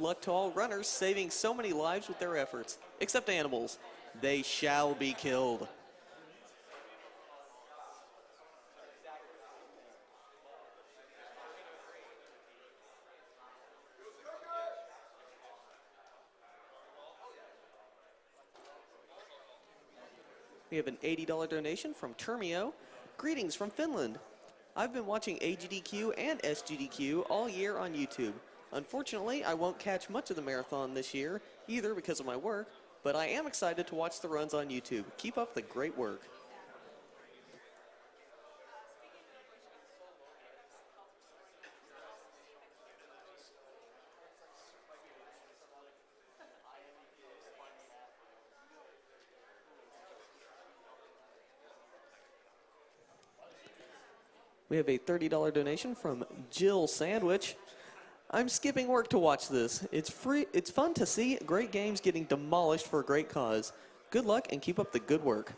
luck to all runners saving so many lives with their efforts. Except animals. They shall be killed. We have an $80 donation from Termio. Greetings from Finland. I've been watching AGDQ and SGDQ all year on YouTube. Unfortunately, I won't catch much of the marathon this year, either because of my work, but I am excited to watch the runs on YouTube. Keep up the great work. We have a $30 donation from Jill Sandwich. I'm skipping work to watch this. It's free. It's fun to see great games getting demolished for a great cause. Good luck and keep up the good work.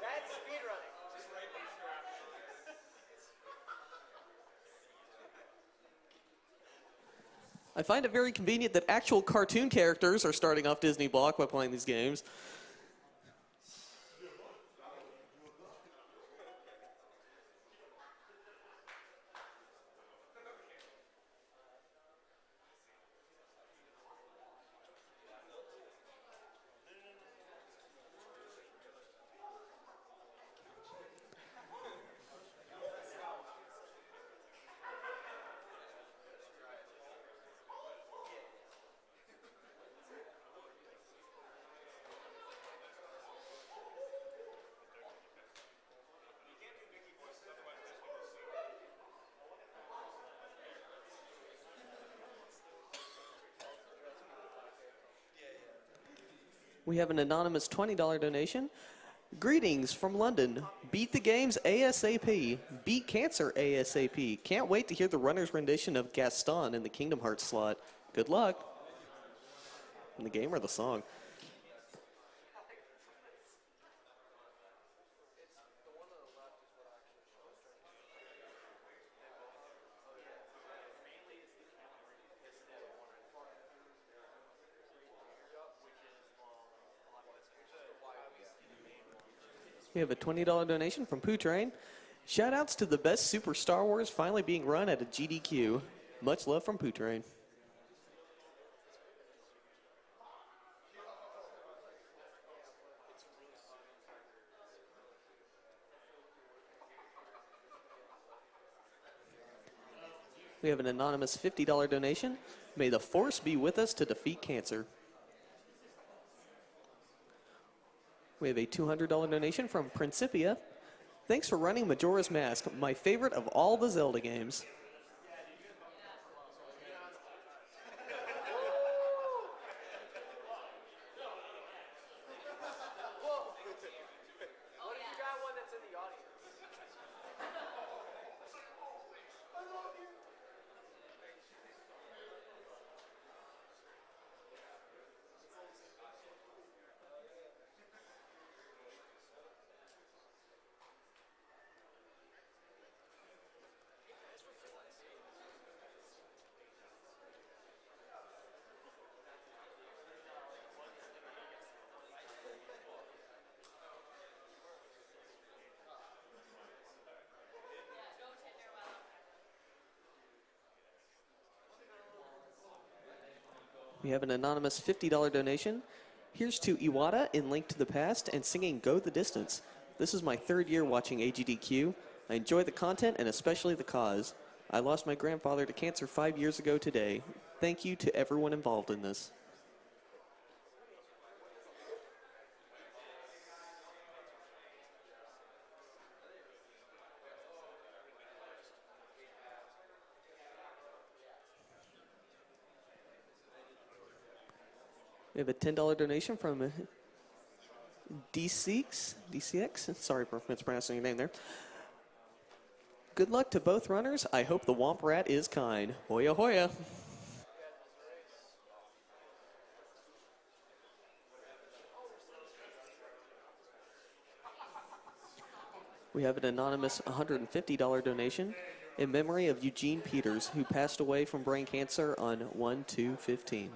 That's speedrunning. I find it very convenient that actual cartoon characters are starting off Disney Block by playing these games. We have an anonymous $20 donation. Greetings from London. Beat the games ASAP. Beat cancer ASAP. Can't wait to hear the runner's rendition of Gaston in the Kingdom Hearts slot. Good luck. In the game or the song? We have a $20 donation from Poo Train. Shoutouts to the best Super Star Wars finally being run at a GDQ. Much love from Poo Train. We have an anonymous $50 donation. May the Force be with us to defeat cancer. We have a $200 donation from Principia. Thanks for running Majora's Mask, my favorite of all the Zelda games. We have an anonymous $50 donation. Here's to Iwata in Link to the Past and singing Go the Distance. This is my 3rd year watching AGDQ. I enjoy the content and especially the cause. I lost my grandfather to cancer 5 years ago today. Thank you to everyone involved in this. We have a $10 donation from DCX. Sorry for mispronouncing your name there. Good luck to both runners. I hope the Womp Rat is kind. Hoya hoya. We have an anonymous $150 donation in memory of Eugene Peters, who passed away from brain cancer on 1/2/15.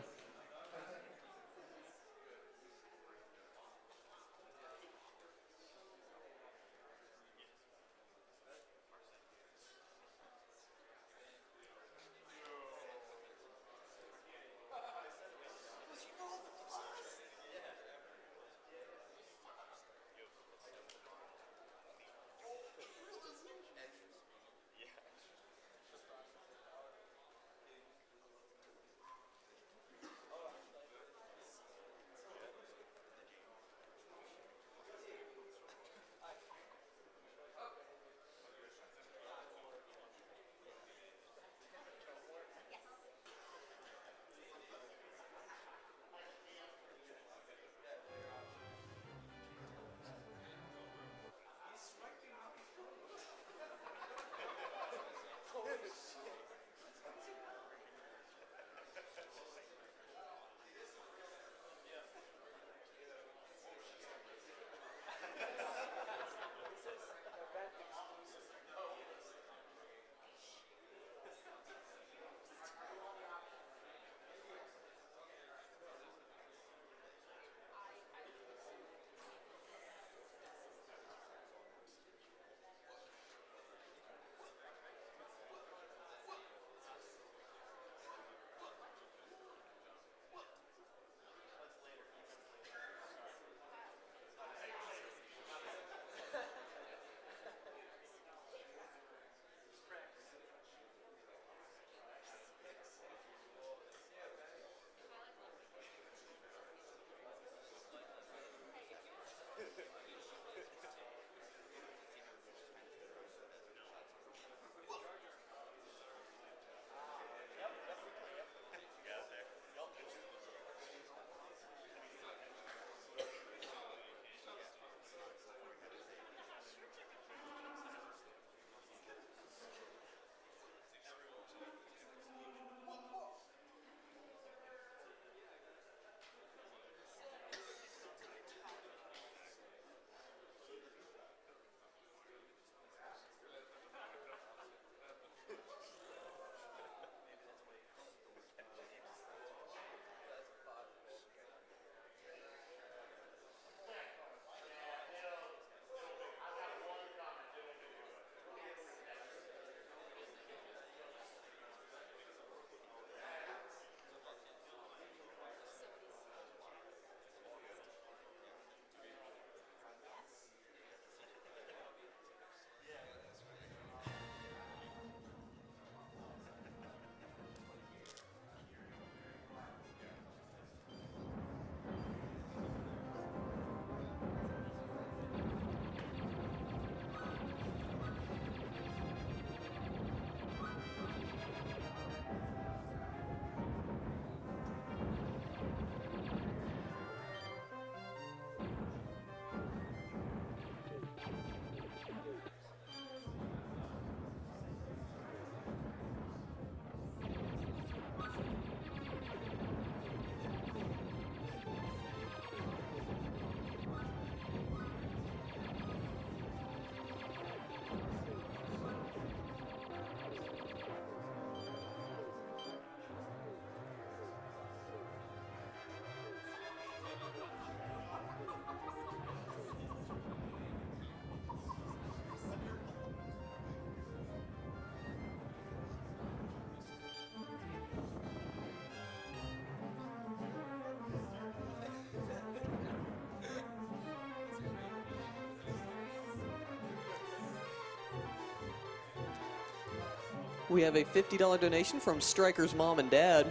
We have a $50 donation from Striker's mom and dad.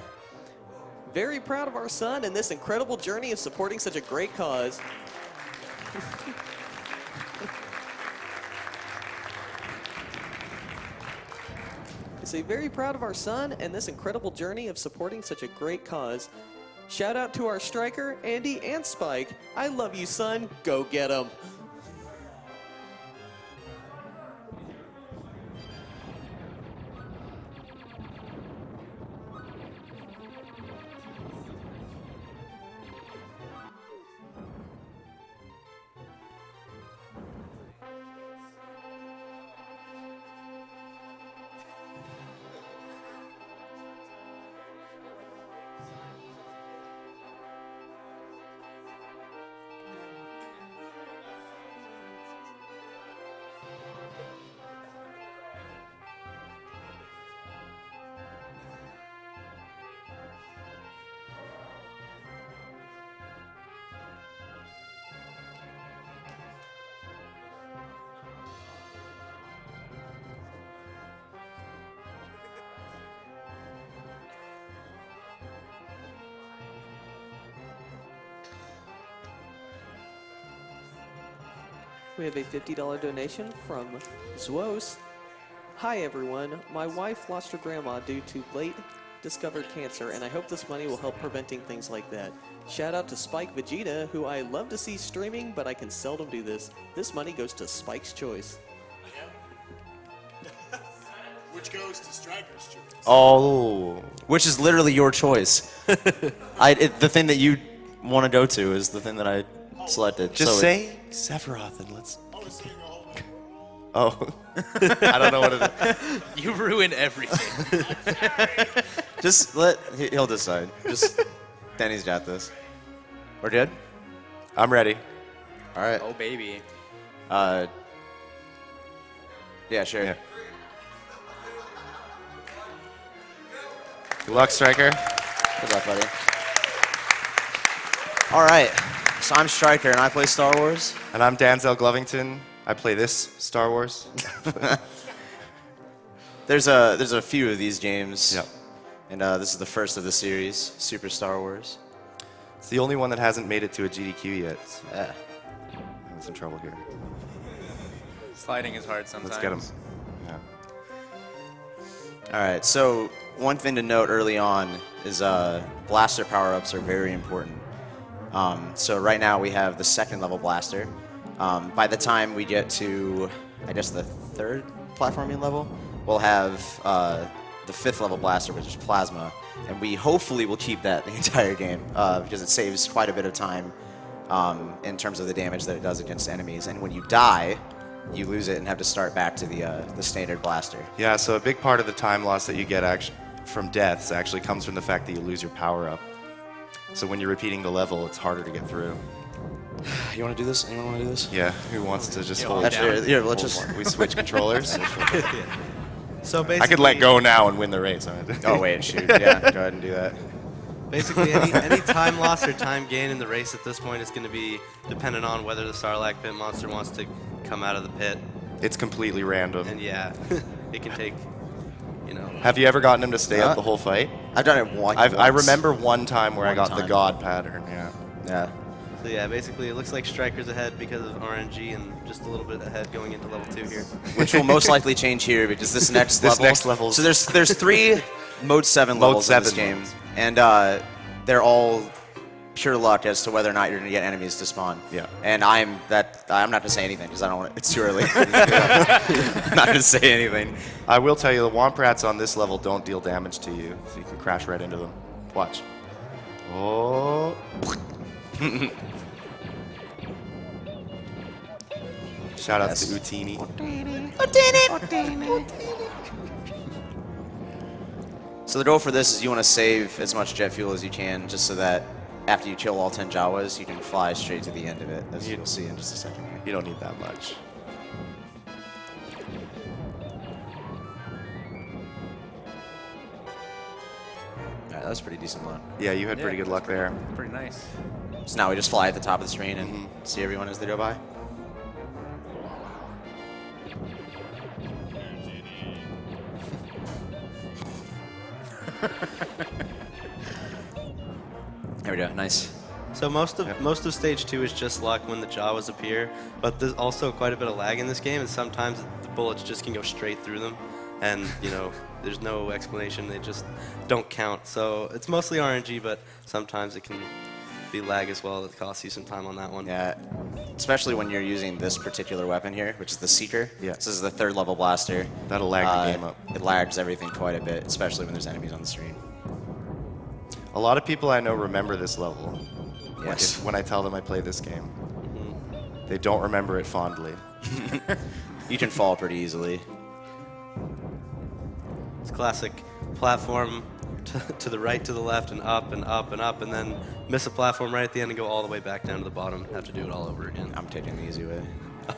Very proud of our son and this incredible journey of supporting such a great cause. I say very proud of our son and this incredible journey of supporting such a great cause. Shout out to our striker, Andy and Spike. I love you, son. Go get 'em. We have a $50 donation from Zwos. Hi everyone, my wife lost her grandma due to late discovered cancer, and I hope this money will help preventing things like that. Shout out to Spike Vegeta, who I love to see streaming, but I can seldom do this. This money goes to Spike's choice. Which goes to Striker's choice. Oh, which is literally your choice. The thing that you want to go to is the thing that I selected. Just so say Sephiroth and let's. Oh, I don't know what it is. You ruin everything. just he'll decide. Just Danny's got this. We're good. I'm ready. All right. Oh, baby. Yeah, sure. Yeah. Good luck, Striker. Good luck, buddy. All right. So I'm Striker, and I play Star Wars. And I'm Danzel Glovington. I play this Star Wars. There's a few of these games. Yep. And this is the first of the series, Super Star Wars. It's the only one that hasn't made it to a GDQ yet. So Yeah. I'm having some trouble here. Sliding is hard sometimes. Let's get him. Yeah. All right. So one thing to note early on is blaster power-ups are very important. So right now we have the second level blaster. By the time we get to, I guess, the third platforming level, we'll have the fifth level blaster, which is plasma, and we hopefully will keep that the entire game because it saves quite a bit of time in terms of the damage that it does against enemies. And when you die, you lose it and have to start back to the standard blaster. Yeah, so a big part of the time loss that you get from deaths actually comes from the fact that you lose your power-up. So when you're repeating the level, it's harder to get through. You want to do this? Anyone want to do this? Yeah, who wants to just hold? Actually, here, let's just. We switch controllers. So basically, I could let go now and win the race. Oh wait, shoot. Yeah, go ahead and do that. Basically, any time loss or time gain in the race at this point is going to be dependent on whether the Sarlacc pit monster wants to come out of the pit. It's completely random. And yeah, it can take, Have you ever gotten him to stay up the whole fight? I've done it once. I remember one time where I One got the time. God pattern. Yeah. Yeah. So yeah, basically it looks like Striker's ahead because of RNG and just a little bit ahead going into level 2 here. Which will most likely change here because this next This level. next level's- So there's 3 mode 7 levels in this 7 game, modes. and they're all pure luck as to whether or not you're going to get enemies to spawn. Yeah. And I'm not going to say anything because I don't want. It's too early. I'm not going to say anything. I will tell you, the Womp Rats on this level don't deal damage to you, so you can crash right into them. Watch. Oh. Shout out Yes. to Utini. So the goal for this is you want to save as much jet fuel as you can, just so that after you kill all 10 Jawas, you can fly straight to the end of it, as you'll see in just a second here. You don't need that much. All right, that's pretty decent luck. Yeah, you had pretty good luck there. Pretty nice. So now we just fly at the top of the screen and see everyone as they go by. There we go. Nice. So most of stage 2 is just luck when the Jawas appear, but there's also quite a bit of lag in this game, and sometimes the bullets just can go straight through them, and there's no explanation. They just don't count. So it's mostly RNG, but sometimes it can be lag as well. That costs you some time on that one. Yeah, especially when you're using this particular weapon here, which is the Seeker. Yeah. This is the 3rd level blaster. That'll lag the game up. It lags everything quite a bit, especially when there's enemies on the screen. A lot of people I know remember this level. Yes. When I tell them I play this game. They don't remember it fondly. You can fall pretty easily. It's classic platform to the right, to the left, and up and up and up, and then miss a platform right at the end and go all the way back down to the bottom. Have to do it all over again. I'm taking the easy way.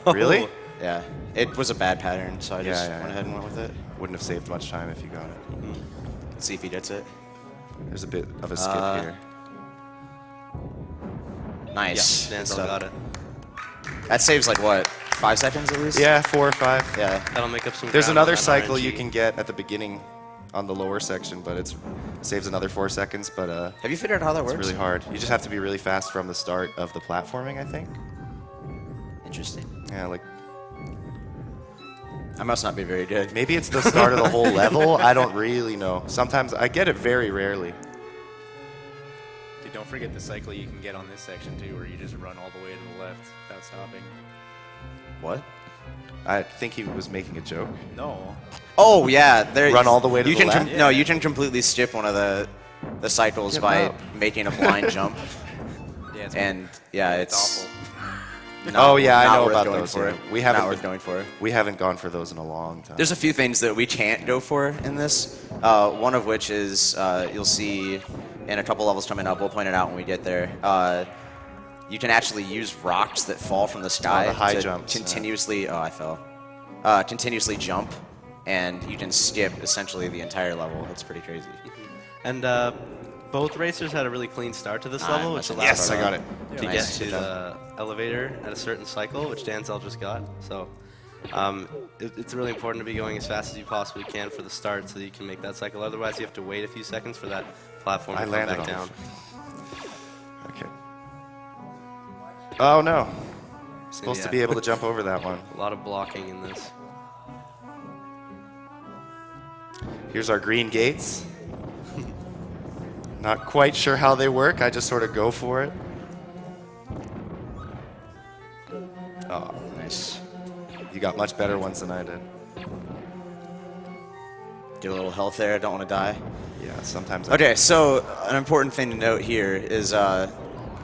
Really? Yeah, it was a bad pattern, so I just Yeah. went ahead and went with it. Wouldn't have saved much time if you got it. Let's see if he gets it. There's a bit of a skip here. Nice. Yeah, Good Danzel stuff. got it. That saves like what, 5 seconds at least? Yeah, 4 or 5. Yeah. That'll make up some There's ground on another that cycle RNG. you can get at the beginning on the lower section, but it saves another 4 seconds. But Have you figured out how that it's works? really hard. You just have to be really fast from the start of the platforming, I think. Interesting. Yeah, like I must not be very good. maybe it's the start of the whole level. I don't really know. Sometimes I get it very rarely. Dude, don't forget the cycle you can get on this section too, where you just run all the way to the left without stopping. What? I think he was making a joke. No. Oh yeah, there. Run all the way to you the can left? No, you can completely skip one of the cycles Skip by out. making a blind jump, Yeah, it's and yeah, it's it's. awful. Oh, yeah, I not know worth about going those, For yeah. it. We haven't- not worth going for it. We haven't gone for those in a long time. There's a few things that we can't go for in this. One of which is you'll see in a couple levels coming up. We'll point it out when we get there. You can actually use rocks that fall from the sky the high to jumps, yeah. continuously. Oh, I fell. Continuously jump, and you can skip essentially the entire level. It's pretty crazy. And both racers had a really clean start to this level, which allowed Yes, I got it. to Nice. get to the elevator at a certain cycle, which Danzel just got. So it's really important to be going as fast as you possibly can for the start so that you can make that cycle. Otherwise, you have to wait a few seconds for that platform to I come landed back on down. Okay. Oh no. Supposed to Yeah. be able to jump over that one. A lot of blocking in this. Here's our green gates. Not quite sure how they work. I just sort of go for it. Oh, Nice. you got much better ones than I did. Get a little health there. Don't want to die. Yeah, sometimes. I Okay, so an important thing to note here is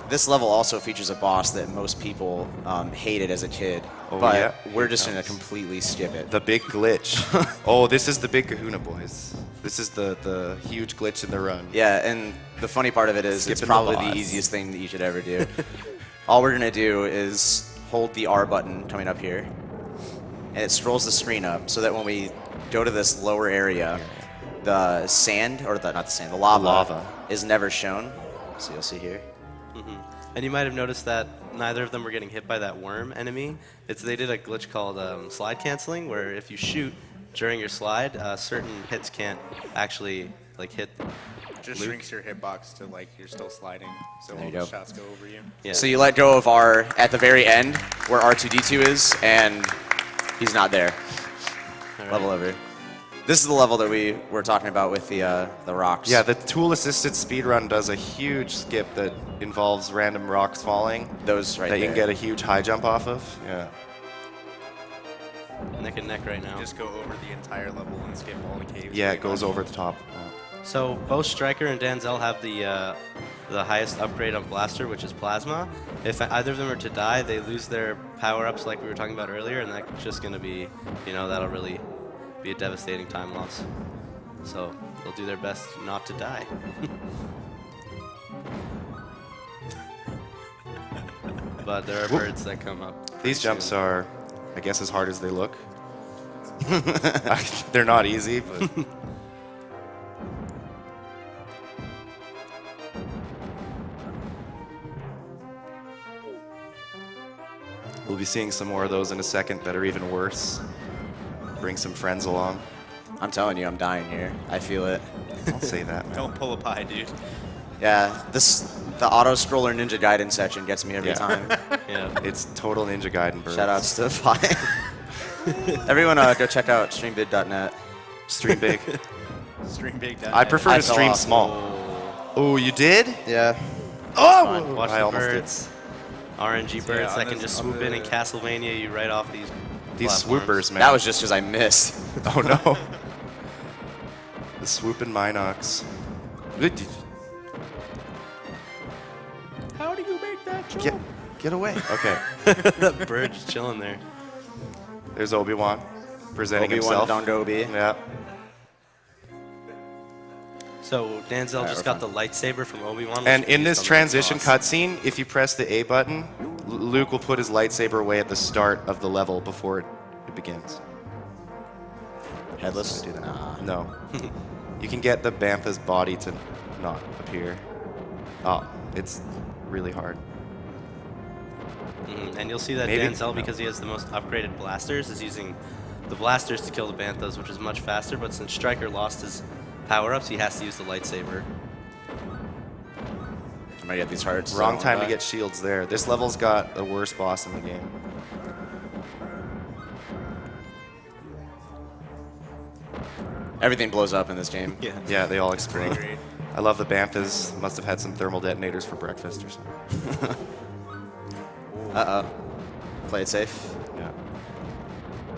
this level also features a boss that most people hated as a kid, Oh, but yeah? we're Here just it going to comes. completely skip it. The big glitch. Oh, this is the big kahuna, boys. This is the huge glitch in the run. Yeah, and the funny part of it is it's Skipping the probably the boss. easiest thing that you should ever do. All we're going to do is hold the R button coming up here, and it scrolls the screen up so that when we go to this lower area, the sand, or not the sand, the lava, is never shown. So you'll see here. And you might have noticed that neither of them were getting hit by that worm enemy. They did a glitch called slide canceling, where if you shoot during your slide, certain hits can't actually hit. It just shrinks your hitbox to like you're still sliding, so There all you the go. shots go over you. Yeah. So you let go of R at the very end, where R2D2 is, and he's not there. All right. Level over. This is the level that we were talking about with the rocks. Yeah, the tool-assisted speedrun does a huge skip that involves random rocks falling Those right that you there. can get a huge high jump off of. Yeah. Neck and neck right now. Just go over the entire level and skip all the caves. Yeah, pretty it goes much. over the top. So both Striker and Danzel have the highest upgrade on Blaster, which is Plasma. If either of them are to die, they lose their power-ups like we were talking about earlier, and that's just going to be, that'll really be a devastating time loss. So they'll do their best not to die. But there are birds that come up. These jumps are, I guess, as hard as they look. They're not easy, but we'll be seeing some more of those in a second that are even worse. Bring some friends along. I'm telling you, I'm dying here. I feel it. Don't say that, man. Don't pull a pie, dude. Yeah, the auto scroller Ninja Gaiden section gets me every Yeah. time. Yeah. It's total Ninja Gaiden birds. Shoutouts to Pi. Everyone, go check out streambid.net. Stream big. Stream big. I prefer I to fell stream off. small. Oh, you did? Yeah. Oh! Watch I the almost birds. RNG birds on that can this- just on swoop in the- and Castlevania you right off these did. These platforms. swoopers, man. That was just because I missed. Oh, no. The swooping Minox. How do you make that jump? Get away. Okay. That bird just chilling there. There's Obi-Wan presenting Obi-Wan himself. Dongobi. Yeah. So Danzel just got the lightsaber from Obi-Wan. And which in is this on the transition boss. cutscene, if you press the A button, Luke will put his lightsaber away at the start of the level before it begins. Headless? Do that. Nah. No. You can get the Bantha's body to not appear. Oh, it's really hard. And you'll see that Maybe? Denzel, No. because he has the most upgraded blasters, is using the blasters to kill the Banthas, which is much faster. But since Stryker lost his power-ups, he has to use the lightsaber. I'm gonna get these hearts. Wrong time to get shields there. This level's got the worst boss in the game. Everything blows up in this game. Yeah. Yeah, they all explode. Great. I love the Banthas. Must have had some thermal detonators for breakfast or something. Uh-oh. Play it safe. Yeah.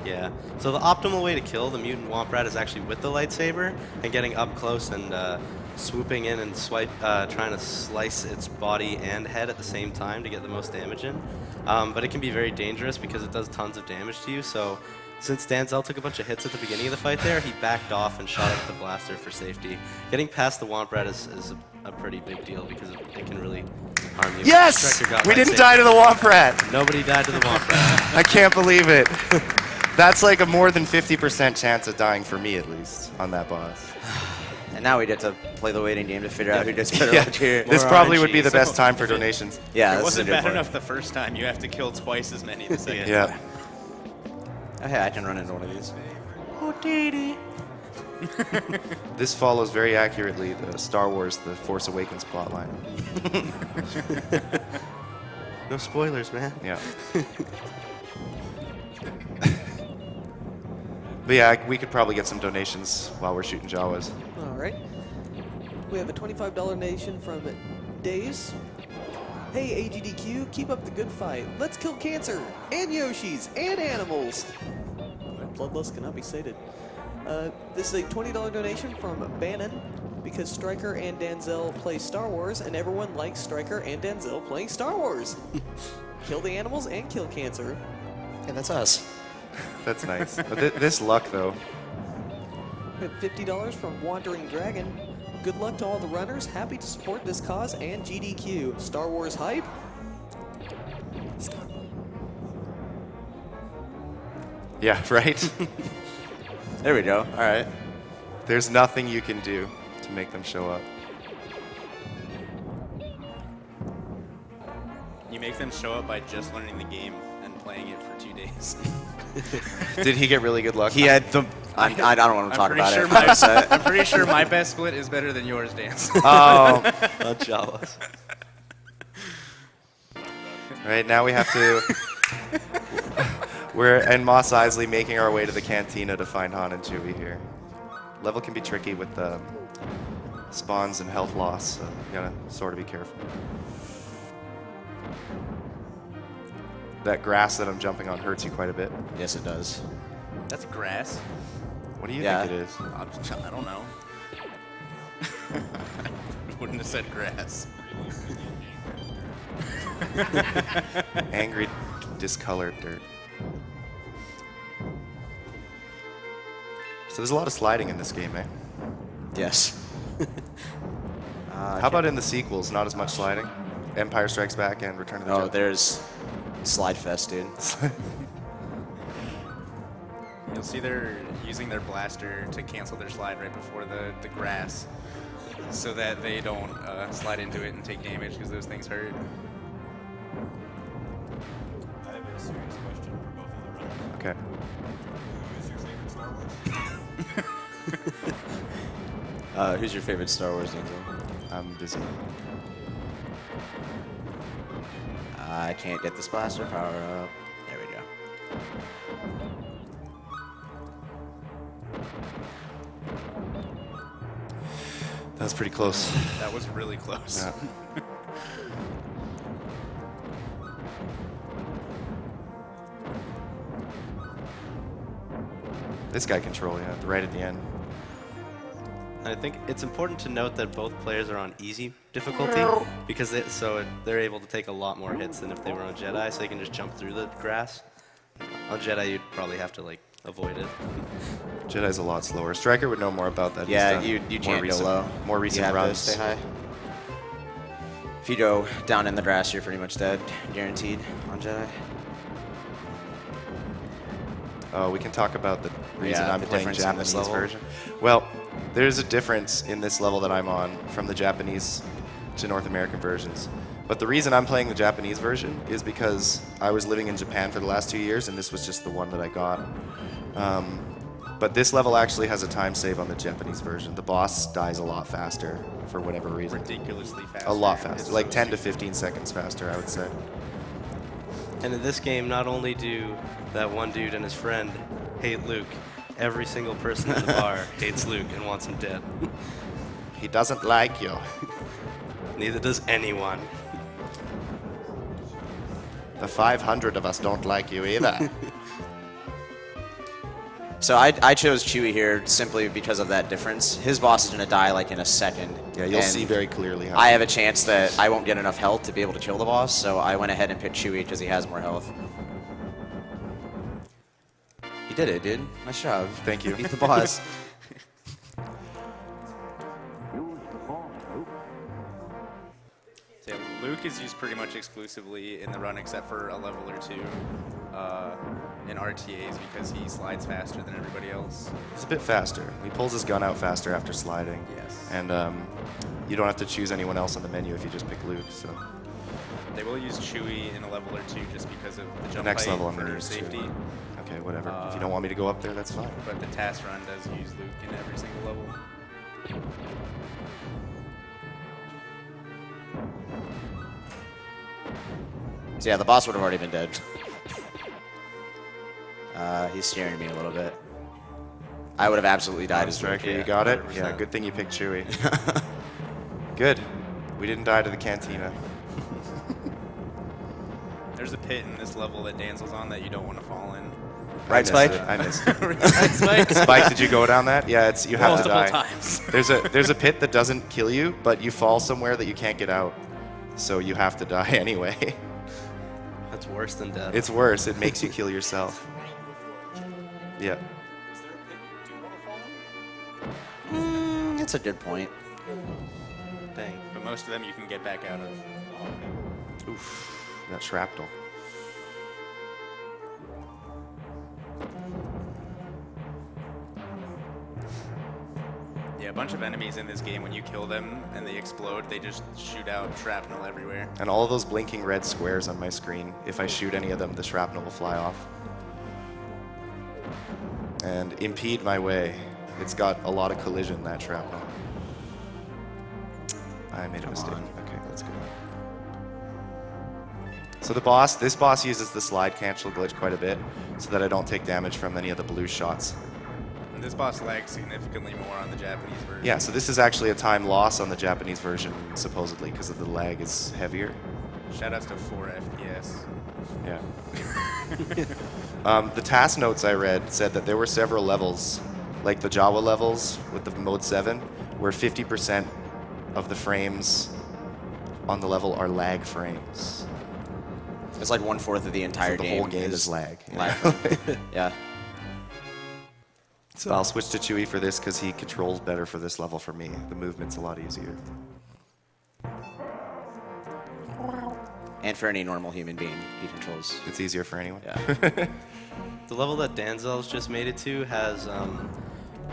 Yeah. So the optimal way to kill the mutant Womp Rat is actually with the lightsaber and getting up close and swooping in and trying to slice its body and head at the same time to get the most damage in. But it can be very dangerous because it does tons of damage to you. So since Danzel took a bunch of hits at the beginning of the fight there, he backed off and shot up the blaster for safety. Getting past the Womp Rat is a pretty big deal because it can really harm you. Yes! Stryker got We didn't lightsaber. die to the Womp Rat! Nobody died to the Womp Rat. I can't believe it. That's like a more than 50% chance of dying for me, at least, on that boss. And now we get to play the waiting game to figure out who gets better Yeah, luck here. this More probably RNG, would be the so best time for if it- donations. Yeah, It this is wasn't a good bad part. enough the first time. You have to kill twice as many the second Yeah. time. Oh, hey, I can run into one of these. This follows very accurately the Star Wars The Force Awakens plotline. No spoilers, man. Yeah. But yeah, we could probably get some donations while we're shooting Jawas. All right. We have a $25 donation from Days. Hey, AGDQ, keep up the good fight. Let's kill cancer, and Yoshis, and animals. Bloodlust cannot be sated. This is a $20 donation from Bannon, because Stryker and Danzel play Star Wars, and everyone likes Stryker and Denzel playing Star Wars. Kill the animals and kill cancer. Yeah, that's us. That's nice. But this luck, though. We have $50 from Wandering Dragon. Good luck to all the runners. Happy to support this cause and GDQ. Star Wars hype. Yeah, right? There we go. All right. There's nothing you can do to make them show up. You make them show up by just learning the game and playing it for 2 days. Did he get really good luck? He had the. I don't want to talk I'm about pretty it. sure my- Upset. I'm pretty sure my best split is better than yours, Dance. Oh, Not Jawas. right. Now we have to. We're in Mos Eisley making our way to the cantina to find Han and Chewie here. Level can be tricky with the spawns and health loss, so you gotta sort of be careful. That grass that I'm jumping on hurts you quite a bit. Yes, it does. That's grass. What do you Yeah. think it is? I don't know. Wouldn't have said grass. Angry, discolored dirt. So there's a lot of sliding in this game, eh? Yes. How about in the sequels? Not as much sliding? Empire Strikes Back and Return of the Oh, Jedi. there's Slide Fest, dude. You'll see they're using their blaster to cancel their slide right before the grass so that they don't slide into it and take damage because those things hurt. I have a serious question for both of the runners. Okay. Who is your favorite Star Wars? Who's your favorite Star Wars Denzel? I'm busy. I can't get this blaster power up. There we go. That was pretty close. That was really close. Yeah. This guy control, yeah, right at the end. And I think it's important to note that both players are on easy difficulty because they're able to take a lot more hits than if they were on Jedi, so they can just jump through the grass. On Jedi, you'd probably have to like avoid it. Jedi's a lot slower. Striker would know more about that. Yeah, He's done you more can't recent, go low. More recent you have runs. To stay high. If you go down in the grass, you're pretty much dead, guaranteed on Jedi. We can talk about the reason Yeah, I'm the playing difference in this Japanese level. version. Well, there's a difference in this level that I'm on from the Japanese to North American versions. But the reason I'm playing the Japanese version is because I was living in Japan for the last 2 years, and this was just the one that I got. But this level actually has a time save on the Japanese version. The boss dies a lot faster for whatever reason. Ridiculously fast. A lot It's faster, so like 10 to stupid. 15 seconds faster, I would say. And in this game, not only do that one dude and his friend hate Luke, every single person in the bar hates Luke and wants him dead. He doesn't like you. Neither does anyone. The 500 of us don't like you either. So I chose Chewie here simply because of that difference. His boss is going to die like in a second. Yeah, you'll and see very clearly how. I have a chance that I won't get enough health to be able to kill the boss, so I went ahead and picked Chewie because he has more health. You did it, dude. Nice job. Thank you. Beat the boss. So Luke is used pretty much exclusively in the run, except for a level or two in RTAs because he slides faster than everybody else. He's a bit faster. He pulls his gun out faster after sliding. Yes. And you don't have to choose anyone else on the menu if you just pick Luke. So They will use Chewie in a level or two just because of the jump next height level I'm for gonna use safety. Chewie. Okay, whatever. If you don't want me to go up there, that's fine. But the task run does use Luke in every single level. So yeah, the boss would have already been dead. He's scaring me a little bit. I would have absolutely died as Luke. Striker, you got it? 100%. Yeah, good thing you picked Chewie. Good. We didn't die to the cantina. There's a pit in this level that Danzel's on that you don't want to fall in. Right, Spike? I missed it. Spike, did you go down that? Yeah, it's you have to Multiple die. times. There's a pit that doesn't kill you, but you fall somewhere that you can't get out. So you have to die anyway. That's worse than death. It's worse. It makes you kill yourself. Yeah. That's a good point. Dang. But most of them you can get back out of. Oof. That shrapnel. Yeah, a bunch of enemies in this game, when you kill them and they explode, they just shoot out shrapnel everywhere. And all of those blinking red squares on my screen, if I shoot any of them, the shrapnel will fly off. And impede my way. It's got a lot of collision, that shrapnel. I made a mistake. Okay, let's go. So this boss uses the slide cancel glitch quite a bit, so that I don't take damage from any of the blue shots. And this boss lags significantly more on the Japanese version. Yeah, so this is actually a time loss on the Japanese version, supposedly, because of the lag is heavier. Shoutouts to 4 FPS. Yeah. The task notes I read said that there were several levels, like the Jawa levels with the mode 7, where 50% of the frames on the level are lag frames. It's like 1/4 of the entire So the game. whole game is lag. Lag. Yeah. So I'll switch to Chewie for this because he controls better for this level for me. The movement's a lot easier. And for any normal human being, he controls. It's easier for anyone. Yeah. The level that Danzel's just made it to has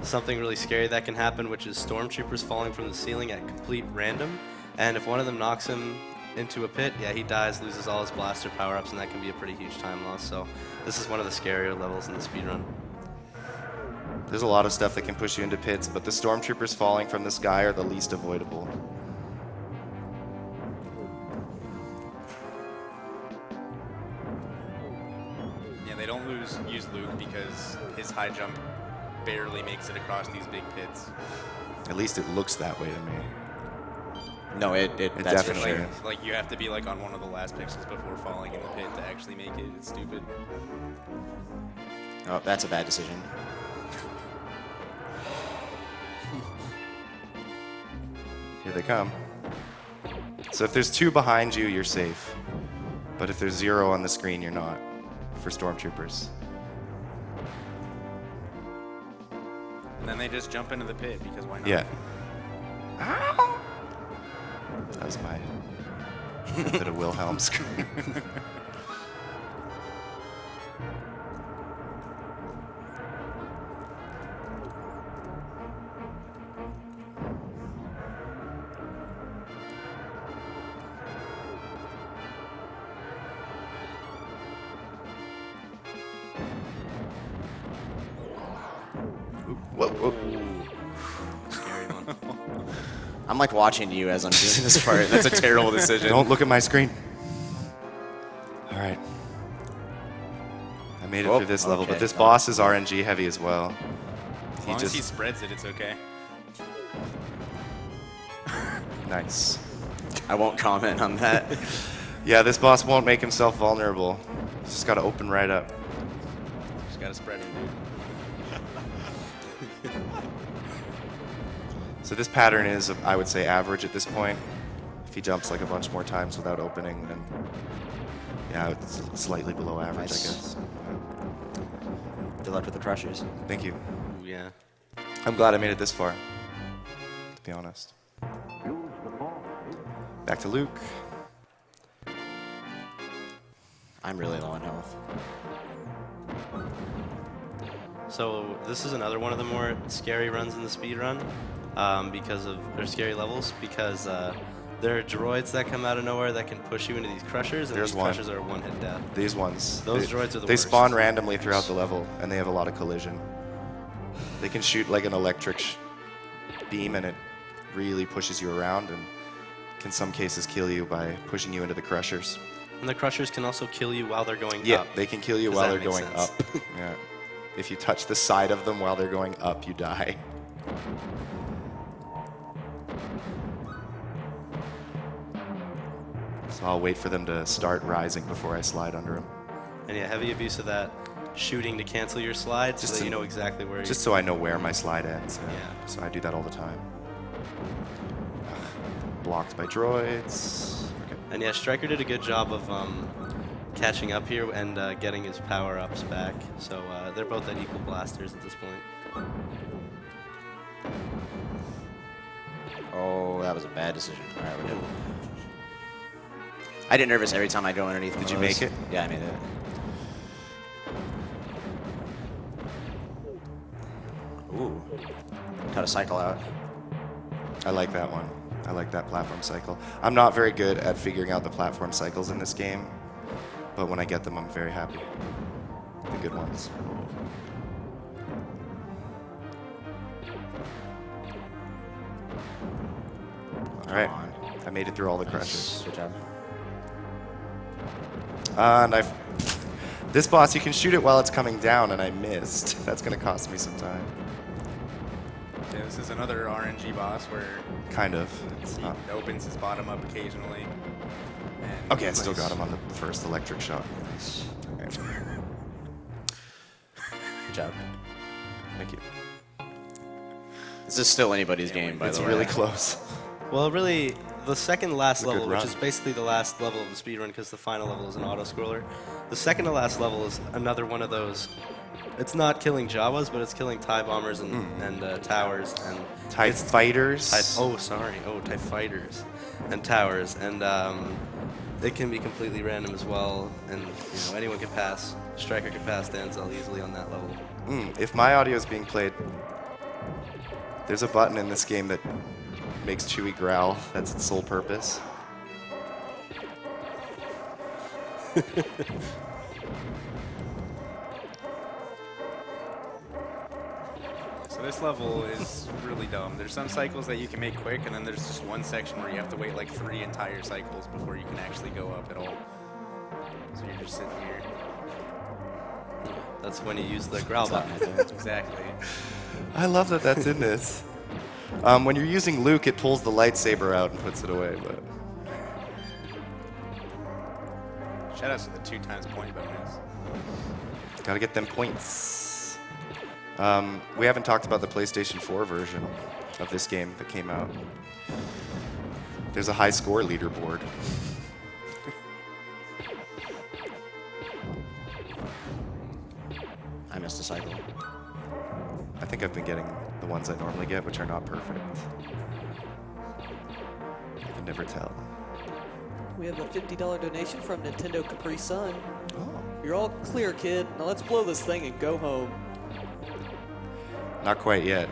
something really scary that can happen, which is stormtroopers falling from the ceiling at complete random. And if one of them knocks him into a pit, yeah, he dies, loses all his blaster power-ups, and that can be a pretty huge time loss. So this is one of the scarier levels in the speedrun. There's a lot of stuff that can push you into pits, but the stormtroopers falling from the sky are the least avoidable. Yeah, they don't use Luke because his high jump barely makes it across these big pits. At least it looks that way to me. No, it that's for definitely sure. is. Like you have to be like on one of the last pixels before falling in the pit to actually make it. It's stupid. Oh, that's a bad decision. Here they come. So if there's 2 behind you, you're safe. But if there's 0 on the screen, you're not. For stormtroopers. And then they just jump into the pit because why not? Yeah. That was my bit of Wilhelm scream. Whoa, whoa. Scary one. I'm like watching you as I'm doing this part. That's a terrible decision. Don't look at my screen. All right. I made it Oh, through this level, okay. but this boss is RNG heavy as well. As long as he spreads it, it's okay. Nice. I won't comment on that. Yeah, this boss won't make himself vulnerable. He's just got to open right up. Just gotta spread it, dude. So this pattern is, I would say, average at this point. If he jumps like a bunch more times without opening, then yeah, it's slightly below average, Nice. I guess. Good luck with the crushers. Thank you. Ooh, yeah. I'm glad I made it this far, to be honest. Back to Luke. I'm really low on health. So this is another one of the more scary runs in the speed run because of their scary levels because there are droids that come out of nowhere that can push you into these crushers, and There's these one. crushers are a one-hit death. These ones. Those droids are the They worst. spawn randomly throughout the level, and they have a lot of collision. They can shoot like an electric beam, and it really pushes you around, and can in some cases kill you by pushing you into the crushers. And the crushers can also kill you while they're going Yeah, up. they can kill you Does while that they're make going sense? up. Yeah. If you touch the side of them while they're going up, you die. So I'll wait for them to start rising before I slide under them. And yeah, heavy abuse of that shooting to cancel your slide so Just that to- you know exactly where Just so I know where my slide ends. Yeah. So I do that all the time. Blocked by droids. Okay. And yeah, Stryker did a good job of catching up here and getting his power-ups back. So they're both at equal blasters at this point. Oh, that was a bad decision. All right, we're good. I get nervous every time I go underneath one Did of you those. make it? Yeah, I made it. Ooh. How to cycle out. I like that one. I like that platform cycle. I'm not very good at figuring out the platform cycles in this game, but when I get them, I'm very happy. The good ones. All right, I made it through all the crushers. Good job. And this boss, you can shoot it while it's coming down, and I missed. That's gonna cost me some time. Yeah, this is another RNG boss where Kind of. It's he not. opens his bottom up occasionally. And Okay, I still got him on the first electric shot. Okay. Good job. Thank you. This is still anybody's game, by It's the way. really close. Well, really, the second to last It's a good level, which run. is basically the last level of the speedrun because the final level is an auto-scroller, the second to last level is another one of those. It's not killing Jawas, but it's killing TIE bombers and, towers and TIE it's fighters. TIE fighters and towers, and it can be completely random as well. And you know, anyone can pass. Stryker can pass Denzel easily on that level. If my audio is being played, there's a button in this game that makes Chewie growl. That's its sole purpose. So this level is really dumb. There's some cycles that you can make quick, and then there's just one section where you have to wait like 3 entire cycles before you can actually go up at all. So you're just sitting here. That's when you use the growl button. Exactly. I love that that's in this. When you're using Luke, it pulls the lightsaber out and puts it away. But Shoutouts to the 2 times point bonus. gotta get them points. We haven't talked about the PlayStation 4 version of this game that came out. There's a high score leaderboard. I missed a cycle. I think I've been getting the ones I normally get, which are not perfect. I can never tell. We have a $50 donation from Nintendo Capri Sun. Oh. You're all clear, kid. Now let's blow this thing and go home. Not quite yet.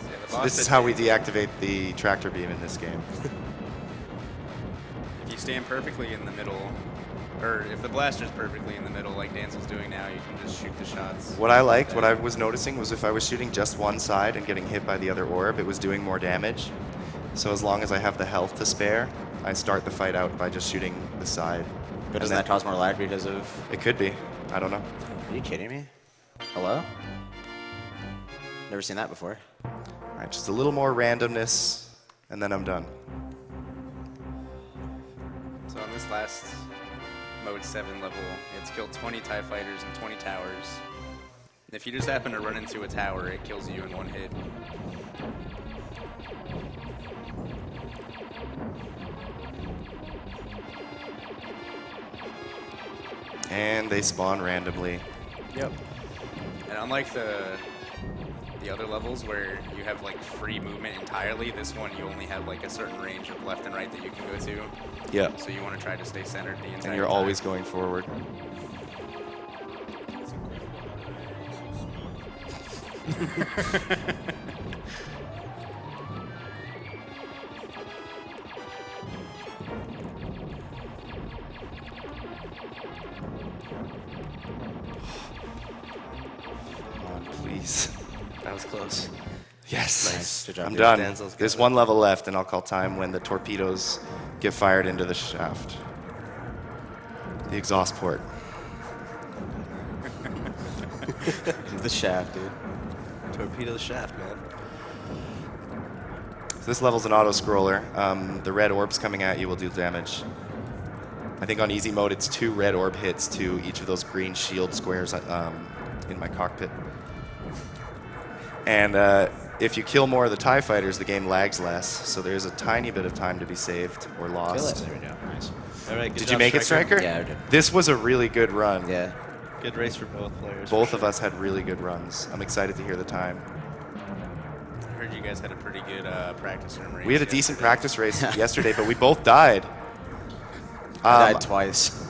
So yeah, the So boss this is at how we the- deactivate the tractor beam in this game. If you stand perfectly in the middle, or if the blaster's perfectly in the middle, like Dancel's doing now, you can just shoot the shots. What I liked, what I was noticing, was if I was shooting just one side and getting hit by the other orb, it was doing more damage. So as long as I have the health to spare, I start the fight out by just shooting the side. But doesn't And that cause more lag because of... It could be. I don't know. Are you kidding me? Hello? Never seen that before. All right, just a little more randomness, and then I'm done. So on this last Mode 7 level, it's killed 20 TIE fighters and 20 towers. If you just happen to run into a tower, it kills you in one hit. And they spawn randomly. Yep. And unlike the other levels where you have like free movement entirely, this one you only have like a certain range of left and right that you can go to. Yeah. So you want to try to stay centered the entire And you're time. always going forward. Come on, please. That was close. Yes. Nice. Good job, I'm dude. done. Danzel's got There's it. one level left, and I'll call time when the torpedoes get fired into the shaft. The exhaust port. The shaft, dude. Torpedo the shaft, man. So this level's an auto-scroller. The red orbs coming at you will do damage. I think on easy mode it's 2 red orb hits to each of those green shield squares in my cockpit. And if you kill more of the TIE fighters, the game lags less, so there's a tiny bit of time to be saved or lost. There we go. Nice. All right, good Did job, you make it, Striker? Yeah, I did. This was a really good run. Yeah. Good race for both players. Both of us had really good runs. I'm excited to hear the time. I heard you guys had a pretty good practice room race. We had a decent yesterday. practice race yesterday, but we both died. I died twice.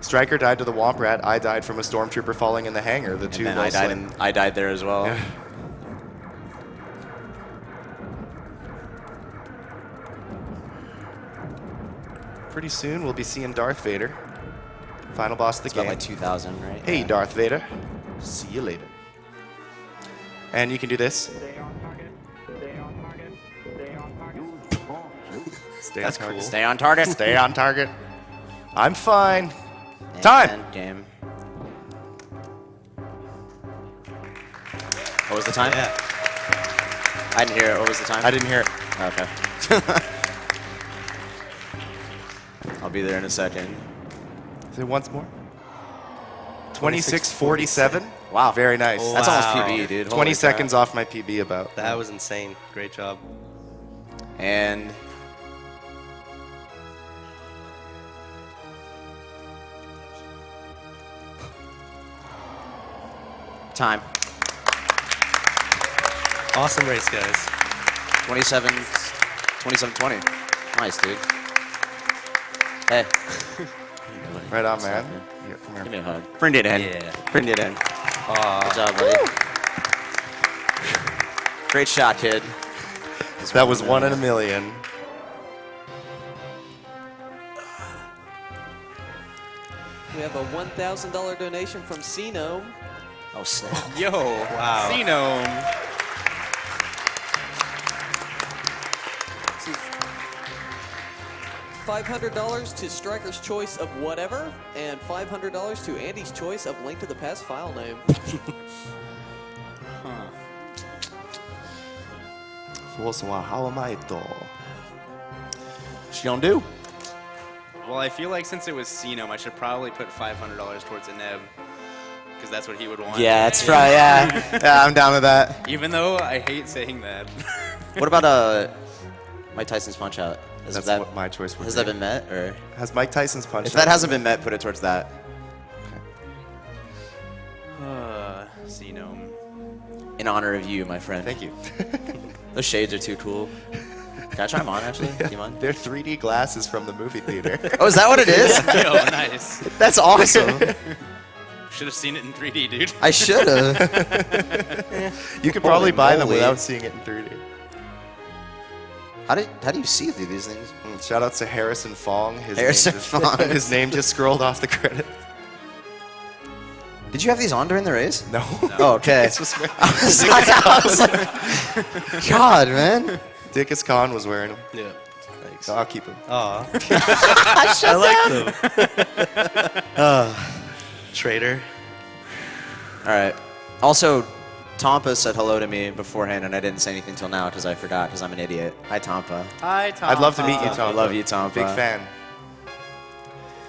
Striker died to the Womp Rat. I died from a stormtrooper falling in the hangar. The two And then I died there as well. Yeah. Pretty soon we'll be seeing Darth Vader. Final boss of the It's about game. like 2,000, right? Hey, Yeah. Darth Vader. See you later. And you can do this. Stay That's on target. cool. Stay on target. Stay on target. I'm fine. Time. And game. What was the time? Yeah. I didn't hear it. What was the time? I didn't hear it. Okay. I'll be there in a second. Say it once more. 26:47. Wow. Very nice. Oh, That's wow. almost PB, dude. 20 Holy seconds crap. off my PB about. That was insane. Great job. And time. Awesome race, guys. 27:20. Nice, dude. Hey. Right on, man. Yeah, come Give here. me a hug. Bring it in. Yeah. Bring it in. Good job, buddy. Great shot, kid. That was 1 in a million. have a $1,000 donation from Cino. Oh, snap. Yo, Wow. Xenome. This is $500 to Striker's choice of whatever, and $500 to Andy's choice of Link to the Past file name. She don't do. Well, I feel like since it was Xenome, I should probably put $500 towards a Neb, because that's what he would want. Yeah, it's probably, yeah, I'm down with that. Even though I hate saying that. What about Mike Tyson's Punch Out? That's what my choice would Has be. that been met, or Has Mike Tyson's Punch if Out that hasn't been met, put it towards that. Xenome. In honor of you, my friend. Thank you. Those shades are too cool. Can I try them on, actually? Do you mind? They're 3D glasses from the movie theater. Oh, is that what it is? Yo, nice. That's awesome. Should have seen it in 3D, dude. I should have. You could probably buy them moly. without seeing it in 3D. How do you see through these things? Shout out to Harrison Fong. Harrison name just, Fong. His name just scrolled off the credits. Did you have these on during the race? No. Oh, okay. I was like, God, man. Dickus Khan was wearing them. Yeah. Thanks. So I'll keep them. Aw. I like them. Traitor. All right. Also, Tampa said hello to me beforehand, and I didn't say anything till now because I forgot because I'm an idiot. Hi, Tampa. Hi, Tom. I'd love to meet you, Tom. I love you, Tampa. Big fan.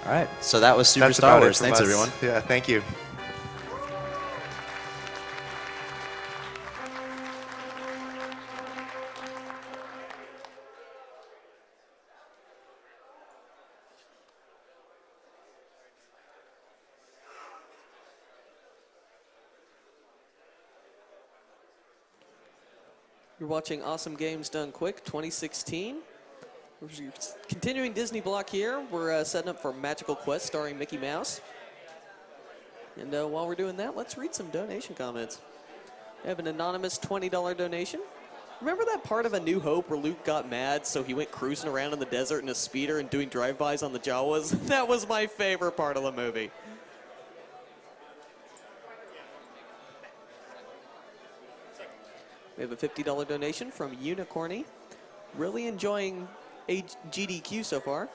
All right. So that was Super That's Star about it Wars. from Thanks, us. everyone. Yeah, thank you. You're watching Awesome Games Done Quick 2016. We're continuing Disney block here. We're setting up for Magical Quest starring Mickey Mouse. And while we're doing that, let's read some donation comments. We have an anonymous $20 donation. Remember that part of A New Hope where Luke got mad, so he went cruising around in the desert in a speeder and doing drive-bys on the Jawas? That was my favorite part of the movie. We have a $50 donation from Unicorny. Really enjoying GDQ so far.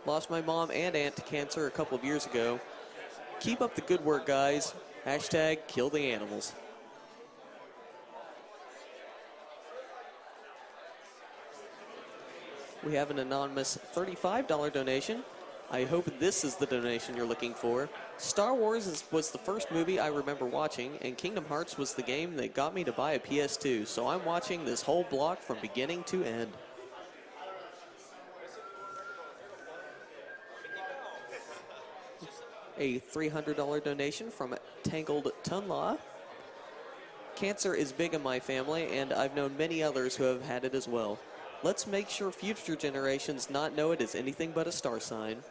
Lost my mom and aunt to cancer a couple of years ago. Keep up the good work, guys. Hashtag kill the animals. We have an anonymous $35 donation. I hope this is the donation you're looking for. Star Wars was the first movie I remember watching, and Kingdom Hearts was the game that got me to buy a PS2, so I'm watching this whole block from beginning to end. A $300 donation from Tangled Tunlaw. Cancer is big in my family, and I've known many others who have had it as well. Let's make sure future generations not know it as anything but a star sign.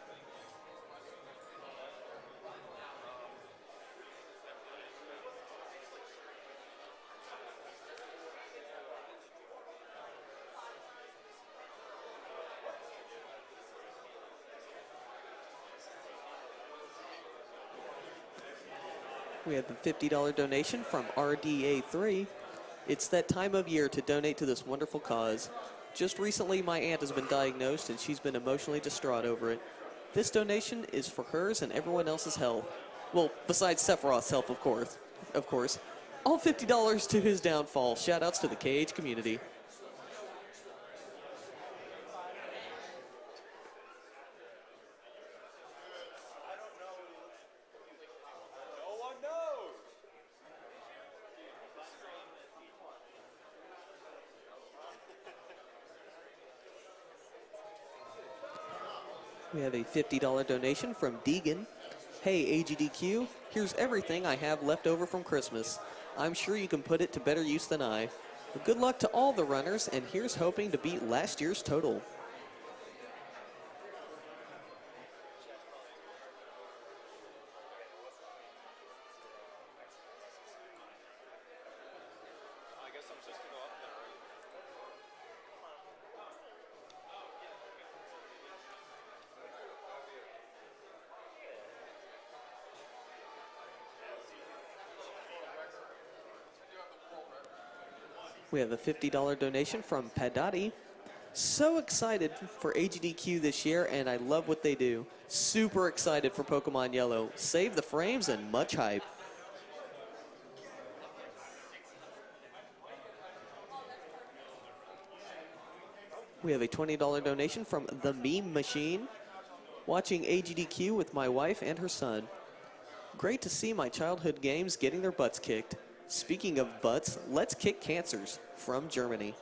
We have the $50 donation from RDA3. It's that time of year to donate to this wonderful cause. Just recently, my aunt has been diagnosed, and she's been emotionally distraught over it. This donation is for hers and everyone else's health. Well, besides Sephiroth's health, of course. All $50 to his downfall. Shoutouts to the KH community. We have a $50 donation from Deegan. Hey, AGDQ, here's everything I have left over from Christmas. I'm sure you can put it to better use than I. But good luck to all the runners, and here's hoping to beat last year's total. We have a $50 donation from Padati. So excited for AGDQ this year, and I love what they do. Super excited for Pokemon Yellow. Save the frames and much hype. We have a $20 donation from The Meme Machine. Watching AGDQ with my wife and her son. Great to see my childhood games getting their butts kicked. Speaking of butts, let's kick cancers. From Germany.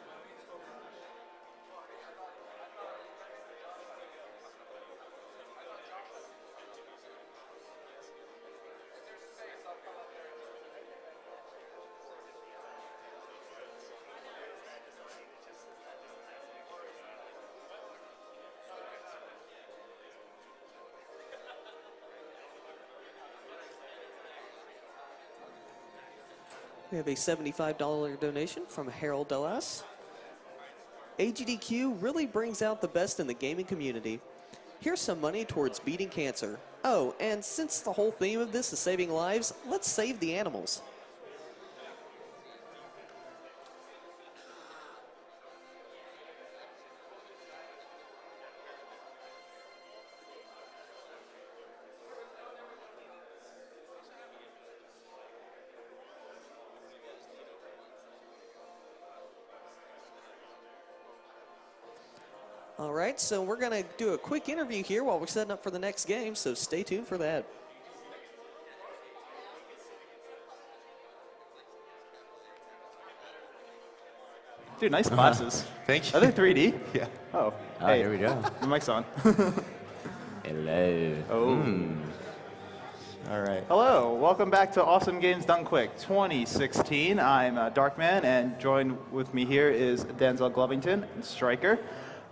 We have a $75 donation from Harold Delas. AGDQ really brings out the best in the gaming community. Here's some money towards beating cancer. Oh, and since the whole theme of this is saving lives, let's save the animals. All right, so we're going to do a quick interview here while we're setting up for the next game, so stay tuned for that. Dude, nice glasses. Thank you. Are they 3D? Yeah. Oh, Oh, hey, here we go. the mic's on. Hello. Oh. All right. Hello, welcome back to Awesome Games Done Quick 2016. I'm Darkman, and joined with me here is Denzel Glovington and Striker.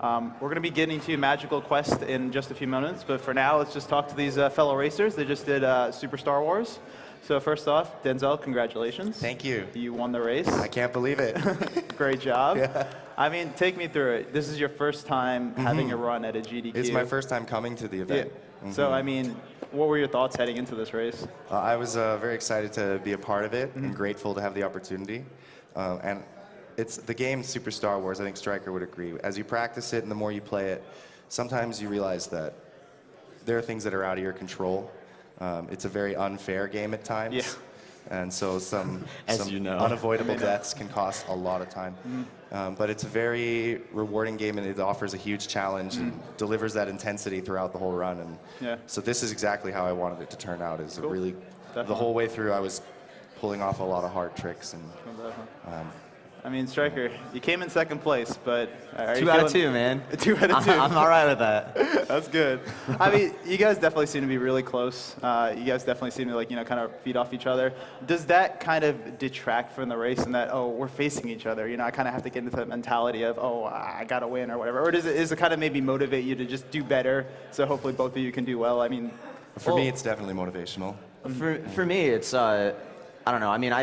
We're going to be getting to Magical Quest in just a few moments, but for now, let's just talk to these fellow racers. They just did Super Star Wars. So first off, Denzel, congratulations. Thank you. You won the race. I can't believe it. Great job. Yeah. I mean, take me through it. This is your first time having a run at a GDQ. It's my first time coming to the Yeah. event. So, I mean, what were your thoughts heading into this race? I was very excited to be a part of it and grateful to have the opportunity. And it's the game Super Star Wars, I think Stryker would agree. As you practice it and the more you play it, sometimes you realize that there are things that are out of your control. It's a very unfair game at times. Yeah. And so some you know. unavoidable deaths can cost a lot of time. But it's a very rewarding game, and it offers a huge challenge and delivers that intensity throughout the whole run. And Yeah. so this is exactly how I wanted it to turn out. Is Cool. really Definitely. the whole way through I was pulling off a lot of hard tricks. And I mean, Stryker, you came in second place, but are you 2 out of feeling- 2, man. 2 out of 2. I'm all right with that. That's good. I mean, you guys definitely seem to be really close. You guys definitely seem to, like, kind of feed off each other. Does that kind of detract from the race in that, oh, we're facing each other? I kind of have to get into that mentality of, oh, I got to win or whatever. Or does it kind of maybe motivate you to just do better so hopefully both of you can do well? I mean, for me, it's definitely motivational. For me, it's, I don't know. I mean,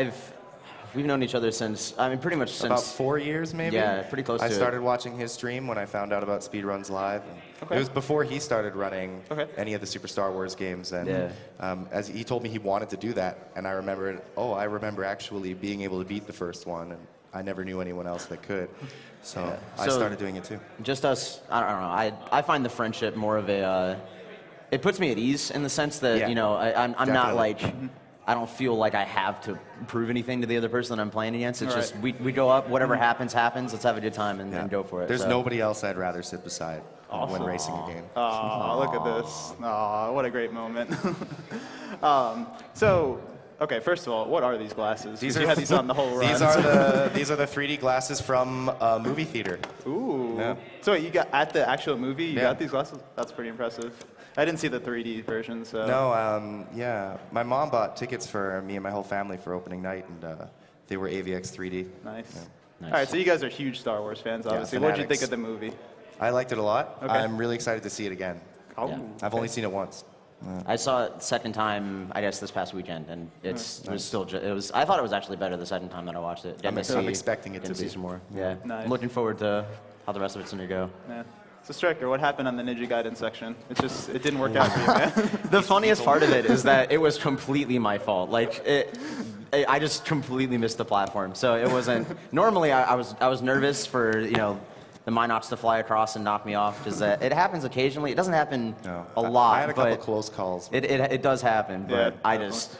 we've known each other since, pretty much since. About 4 years, maybe? Yeah, pretty close I to it. started watching his stream when I found out about Speedruns Live. And Okay. It was before he started running Okay. any of the Super Star Wars games. And Yeah. as he told me he wanted to do that, and I remember actually being able to beat the first one, and I never knew anyone else that could. So I So- started doing it too. Just us, I don't know. I find the friendship more of a, it puts me at ease in the sense that, Yeah. I'm not Definitely. like, I don't feel like I have to prove anything to the other person that I'm playing against. It's Right. just, we go up, whatever happens, let's have a good time and go for it. There's So- nobody else I'd rather sit beside when racing a game. oh, look at this. Oh, what a great moment. Okay, first of all, what are these glasses? These 'Cause you had these on the whole run. These are the 3D glasses from a movie theater. Ooh. Yeah. So you got at the actual movie, you Yeah. got these glasses? That's pretty impressive. I didn't see the 3D version, so. No, yeah. My mom bought tickets for me and my whole family for opening night, and they were AVX 3D. Nice. Nice. All right, so you guys are huge Star Wars fans, obviously. What did you think fanatics. of the movie? I liked it a lot. Okay. I'm really excited to see it again. Oh, Yeah. I've only seen it once. I saw it second time, I guess, this past weekend, and it was still. I thought it was actually better the second time that I watched it. I'm expecting it to see be. some more. Yeah, Nice. I'm looking forward to how the rest of it's gonna go. Yeah. So Striker, what happened on the Ninja Gaiden section? It didn't work out for you, man. The funniest part of it is that it was completely my fault. Like I just completely missed the platform. So it wasn't. Normally, I was nervous for the Minox to fly across and knock me off. Because it happens occasionally. It doesn't happen a lot. I had a couple but close calls. It does happen, but Yeah, I definitely.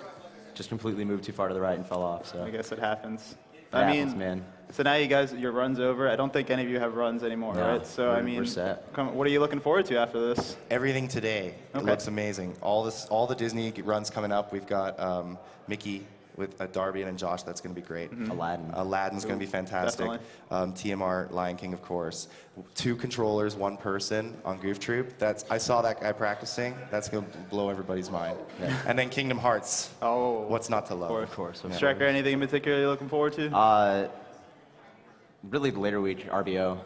just completely moved too far to the right and fell off. So I guess it happens. It happens, man. So now you guys, your run's over. I don't think any of you have runs anymore, No, right? So we're set. what are you looking forward to after this? Everything today. It Okay. looks amazing. All the Disney runs coming up. We've got Mickey with Darby and Josh. That's going to be great. Aladdin. Aladdin's going to be fantastic. TMR, Lion King, of course. 2 controllers, 1 person on Goof Troop. I saw that guy practicing. That's going to blow everybody's mind. Yeah. And then Kingdom Hearts. Oh, What's not to love? of course. Striker, anything in particular you're looking forward to? Really, the later week RBO.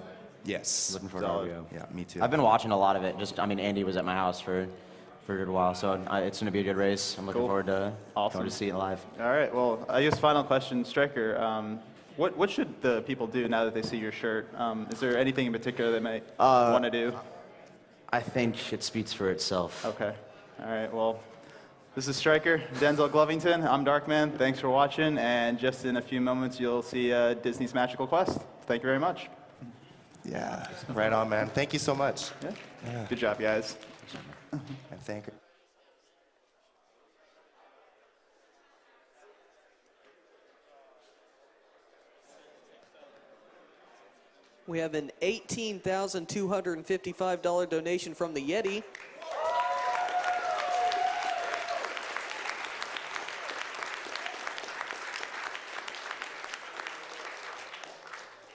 Yes. Looking forward Solid. to RBO. Yeah, me too. I've been watching a lot of it. Andy was at my house for a good while, so it's going to be a good race. I'm looking Cool. forward to Awesome. going to see it live. All right. Well, I guess final question, Striker. What should the people do now that they see your shirt? Is there anything in particular they might want to do? I think it speaks for itself. Okay. All right. Well, this is Striker, Denzel Glovington. I'm Darkman. Thanks for watching. And just in a few moments, you'll see Disney's Magical Quest. Thank you very much. Yeah. Right on, man. Thank you so much. Yeah. Good job, guys. And thank you. We have an $18,255 donation from the Yeti.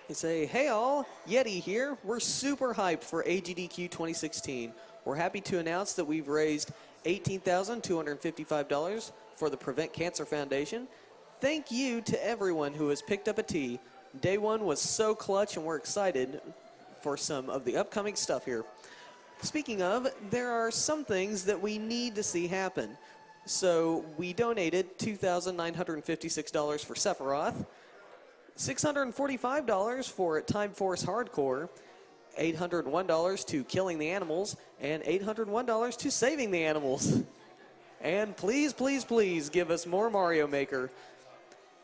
They say, hey all, Yeti here. We're super hyped for AGDQ 2016. We're happy to announce that we've raised $18,255 for the Prevent Cancer Foundation. Thank you to everyone who has picked up a tee. Day one was so clutch, and we're excited for some of the upcoming stuff here. Speaking of, there are some things that we need to see happen. So we donated $2,956 for Sephiroth, $645 for Time Force Hardcore, $801 to Killing the Animals, and $801 to Saving the Animals. And please, please, please give us more Mario Maker.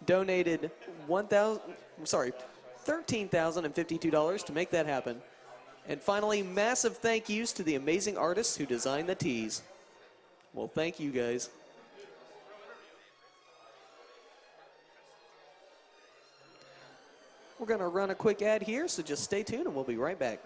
Donated $13,052 to make that happen. And finally, massive thank yous to the amazing artists who designed the tees. Well, thank you guys. We're going to run a quick ad here, so just stay tuned and we'll be right back.